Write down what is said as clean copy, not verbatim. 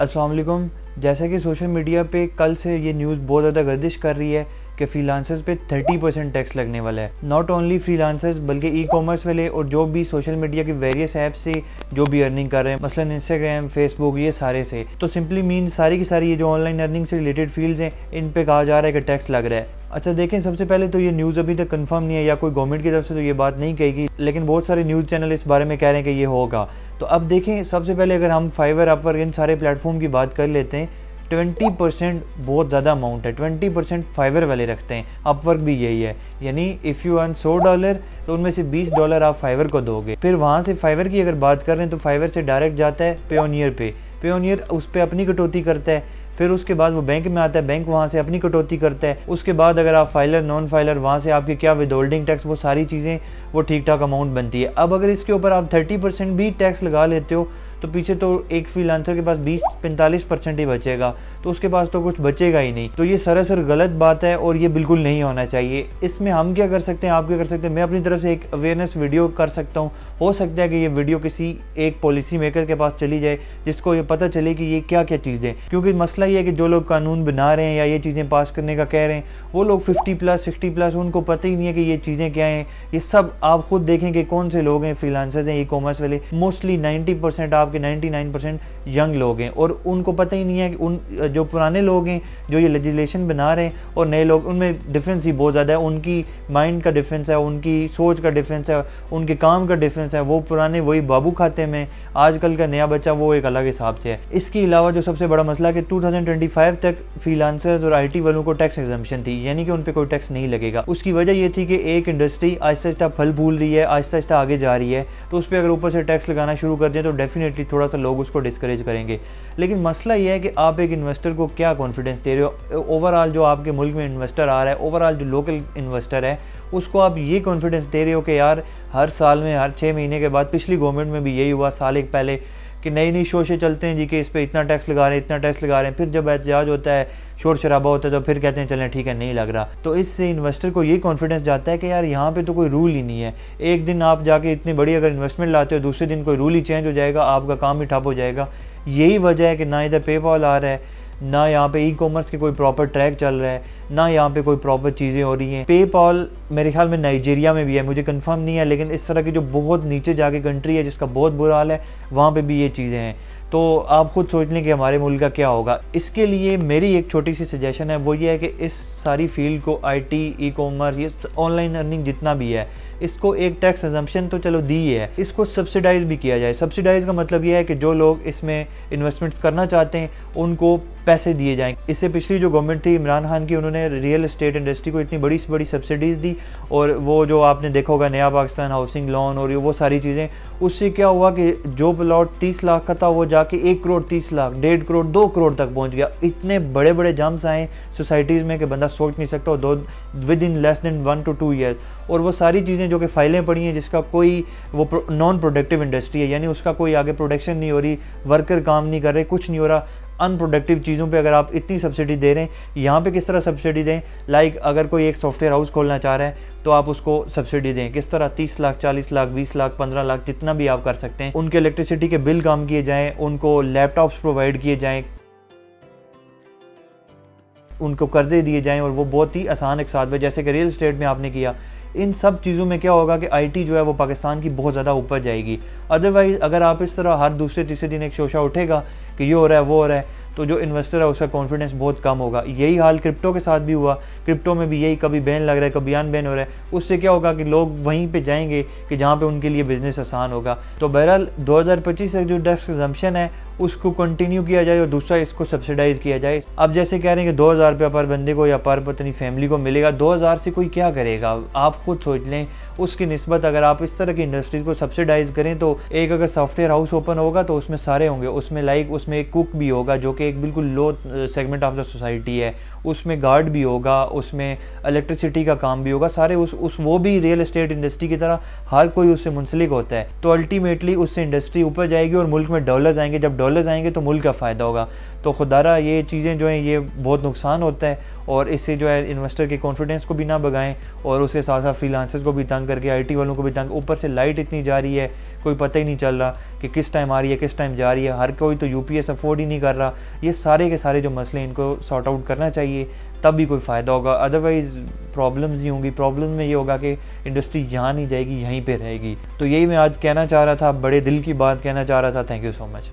अस्सलाम वालेकुम। जैसा कि सोशल मीडिया पे कल से ये न्यूज़ बहुत ज़्यादा गर्दिश कर रही है कि फ्रीलांसर्स पे 30% टैक्स लगने वाला है। नॉट ओनली फ्रीलांसर्स बल्कि ई कॉमर्स वाले और जो भी सोशल मीडिया के वेरियस ऐप से जो भी अर्निंग कर रहे हैं, मसलन इंस्टाग्राम, फेसबुक, ये सारे से। तो सिंपली मीन सारी की सारी ये जो ऑनलाइन अर्निंग से रिलेटेड फील्ड्स हैं, इन पे कहा जा रहा है कि टैक्स लग रहा है। अच्छा देखें, सबसे पहले तो ये न्यूज़ अभी तक कंफर्म नहीं है या कोई गवर्नमेंट की तरफ से तो ये बात नहीं कहेगी, लेकिन बहुत सारे न्यूज़ चैनल इस बारे में कह रहे हैं कि ये होगा। तो अब देखें, सबसे पहले अगर हम फाइवर, अपवर्क, इन सारे प्लेटफॉर्म की बात कर लेते हैं, 20% बहुत ज़्यादा अमाउंट है। 20% फाइवर वाले रखते हैं, अपवर्क भी यही है। यानी इफ़ यू अर्न $100 तो उनमें से $20 आप फाइवर को दोगे। फिर वहाँ से फाइवर की अगर बात कर रहे हैं तो फाइवर से डायरेक्ट जाता है पेयोनियर पे, पेयोनियर उस पर अपनी कटौती करता है। फिर उसके बाद वो बैंक में आता है, बैंक वहाँ से अपनी कटौती करता है। उसके बाद अगर आप फाइलर, नॉन फाइलर, वहाँ से आपकी क्या विद होल्डिंग टैक्स, वो सारी चीज़ें वो ठीक ठाक अमाउंट बनती है। अब अगर इसके ऊपर आप 30% भी टैक्स लगा लेते हो तो पीछे तो एक फ्रीलांसर के पास 20-45% ही बचेगा, तो उसके पास तो कुछ बचेगा ही नहीं। तो ये सरासर गलत बात है और ये बिल्कुल नहीं होना चाहिए। इसमें हम क्या कर सकते हैं, आप क्या कर सकते हैं, मैं अपनी तरफ से एक अवेयरनेस वीडियो कर सकता हूँ। हो सकता है कि ये वीडियो किसी एक पॉलिसी मेकर के पास चली जाए जिसको ये पता चले कि ये क्या क्या चीज़ें, क्योंकि मसला ये है कि जो लोग कानून बना रहे हैं या ये चीज़ें पास करने का कह रहे हैं, वो लोग 50+, 60+, उनको पता ही नहीं है कि ये चीज़ें क्या हैं। ये सब आप खुद देखें कि कौन से लोग हैं फ्रीलांसर्स हैं, ई कॉमर्स वाले। मोस्टली 90% आपके 99% यंग लोग हैं और उनको पता ही नहीं है कि उन जो पुराने लोग हैं जो ये लेजिस्लेशन बना रहे हैं और नए लोग, उनमें डिफरेंस ही बहुत ज़्यादा है। उनकी माइंड का डिफरेंस है, उनकी सोच का डिफरेंस है, उनके काम का डिफरेंस है। वो पुराने वही बाबू खाते में, आजकल का नया बच्चा वो एक अलग हिसाब से है। इसके अलावा जो सबसे बड़ा मसला कि 2025 तक फ्रीलांसर्स और IT वालों को टैक्स एग्जम्पशन थी, यानी कि उन पर कोई टैक्स नहीं लगेगा। उसकी वजह ये थी कि एक इंडस्ट्री आहिस्ता आहिस्ता फल फूल रही है, आहिस्ता आहिस्ता आगे जा रही है, तो उस पर अगर ऊपर से टैक्स लगाना शुरू कर दें तो डेफिनेटली थोड़ा सा लोग उसको डिस्करेज करेंगे। लेकिन मसला ये है कि आप एक इन्वेस्टर को क्या कॉन्फिडेंस दे रहे हो। ओवरऑल जो आपके मुल्क में इन्वेस्टर आ रहा है, ओवरऑल जो लोकल इन्वेस्टर है, उसको आप ये कॉन्फिडेंस दे रहे हो कि यार हर साल में, हर 6 महीने के बाद, पिछली गवर्नमेंट में भी यही हुआ साल एक पहले, कि नई नई शोशे चलते हैं जी कि इस पर इतना टैक्स लगा रहे हैं, इतना टैक्स लगा रहे हैं। फिर जब एहतजाज होता है, शोर शराबा होता है, तो फिर कहते हैं चलें ठीक है, नहीं लग रहा। तो इससे इन्वेस्टर को ये कॉन्फिडेंस जाता है कि यार यहाँ पे तो कोई रूल ही नहीं है। एक दिन आप जाके इतनी बड़ी अगर इन्वेस्टमेंट लाते हो, दूसरे दिन कोई रूल ही चेंज हो जाएगा, आपका काम ही ठप हो जाएगा। यही वजह है कि ना इधर पेपॉल आ रहा है, ना यहाँ पे ई कॉमर्स के कोई प्रॉपर ट्रैक चल रहा है, ना यहाँ पे कोई प्रॉपर चीज़ें हो रही हैं। पेपॉल मेरे ख्याल में नाइजीरिया में भी है, मुझे कंफर्म नहीं है, लेकिन इस तरह की जो बहुत नीचे जाके कंट्री है जिसका बहुत बुरा हाल है, वहाँ पे भी ये चीज़ें हैं। तो आप खुद सोच लें कि हमारे मुल्क का क्या होगा। इसके लिए मेरी एक छोटी सी सजेशन है, वो ये है कि इस सारी फील्ड को IT, ई कॉमर्स, ये ऑनलाइन अर्निंग जितना भी है, इसको एक टैक्स एग्जम्पशन तो चलो दी है, इसको सब्सिडाइज भी किया जाए। सब्सिडाइज का मतलब यह है कि जो लोग इसमें इन्वेस्टमेंट्स करना चाहते हैं उनको पैसे दिए जाएं। इससे पिछली जो गवर्नमेंट थी इमरान खान की, उन्होंने रियल एस्टेट इंडस्ट्री को इतनी बड़ी से बड़ी सब्सिडीज़ दी, और वो जो आपने देखा होगा नया पाकिस्तान हाउसिंग लोन और वो सारी चीज़ें, उससे क्या हुआ कि जो प्लॉट 30 लाख का था वो जाके 1 करोड़ 30 लाख, 1.5 करोड़, 2 करोड़ तक पहुंच गया। इतने बड़े बड़े जम्प्स आए सोसाइटीज़ में कि बंदा सोच नहीं सकता, with in less than 1 to 2 years. और वो सारी चीज़ें जो कि फाइलें पड़ी हैं, जिसका कोई वो नॉन प्रोडक्टिव इंडस्ट्री है, यानी उसका कोई आगे प्रोडक्शन नहीं हो रही, वर्कर काम नहीं कर रहे, कुछ नहीं हो रहा, अनप्रोडक्टिव चीज़ों पे अगर आप इतनी सब्सिडी दे रहे हैं, यहाँ पे किस तरह सब्सिडी दें। लाइक अगर कोई एक सॉफ्टवेयर हाउस खोलना चाह रहा है तो आप उसको सब्सिडी दें, किस तरह 30 लाख, 40 लाख, 20 लाख, 15 लाख, जितना भी आप कर सकते हैं। उनके इलेक्ट्रिसिटी के बिल कम किए जाएँ, उनको लैपटॉप्स प्रोवाइड किए जाएँ, उनको कर्जे दिए जाएँ, और वो बहुत ही आसान एक साथ में, जैसे कि रियल एस्टेट में आपने किया। इन सब चीज़ों में क्या होगा कि IT जो है वो पाकिस्तान की बहुत ज़्यादा ऊपर जाएगी। अदरवाइज़ अगर आप इस तरह हर दूसरे तीसरे दिन एक शोशा उठेगा कि ये हो रहा है, वो हो रहा है, तो जो इन्वेस्टर है उसका कॉन्फिडेंस बहुत कम होगा। यही हाल क्रिप्टो के साथ भी हुआ, क्रिप्टो में भी यही कभी बैन लग रहा है, कभी अनबैन हो रहा है। उससे क्या होगा कि लोग वहीं पे जाएंगे कि जहाँ पे उनके लिए बिज़नेस आसान होगा। तो बहरहाल 2025 तक जो टैक्स एग्जम्पशन है उसको कंटिन्यू किया जाए और दूसरा इसको सब्सिडाइज़ किया जाए। अब जैसे कह रहे हैं कि 2000 रुपया पर बंदे को या पर पत्नी फैमिली को मिलेगा, 2000 से कोई क्या करेगा, आप खुद सोच लें। उसकी निस्बत अगर आप इस तरह की इंडस्ट्रीज़ को सब्सिडाइज़ करें तो एक अगर सॉफ्टवेयर हाउस ओपन होगा तो उसमें सारे होंगे, उसमें लाइक उसमें एक कुक भी होगा जो कि एक बिल्कुल low segment of the society है, उसमें गार्ड भी होगा, उसमें इलेक्ट्रिसिटी का काम भी होगा, सारे उस वो भी रियल एस्टेट इंडस्ट्री की तरह हर कोई उससे मुंसलिक होता है। तो अल्टीमेटली उससे इंडस्ट्री ऊपर जाएगी और मुल्क में डॉलर्स आएंगे। जब डॉलर्स आएंगे तो मुल्क का फ़ायदा होगा। तो खुदारा ये चीज़ें जो हैं ये बहुत नुकसान होता है, और इससे जो है इन्वेस्टर के कॉन्फिडेंस को भी ना भगाएं, और उसके साथ साथ फ्रीलांसर्स को भी तंग करके, IT वालों को भी तंग, ऊपर से लाइट इतनी जा रही है कोई पता ही नहीं चल रहा कि किस टाइम आ रही है किस टाइम जा रही है, हर कोई तो UPS अफोर्ड ही नहीं कर रहा। ये सारे के सारे जो मसले इनको सॉर्ट आउट करना चाहिए, तब भी कोई फ़ायदा होगा, अदरवाइज़ प्रॉब्लम्स ही होंगी। प्रॉब्लम में ये होगा कि इंडस्ट्री यहाँ नहीं जाएगी, यहीं पे रहेगी। तो यही मैं आज कहना चाह रहा था, बड़े दिल की बात कहना चाह रहा था। Thank you so much.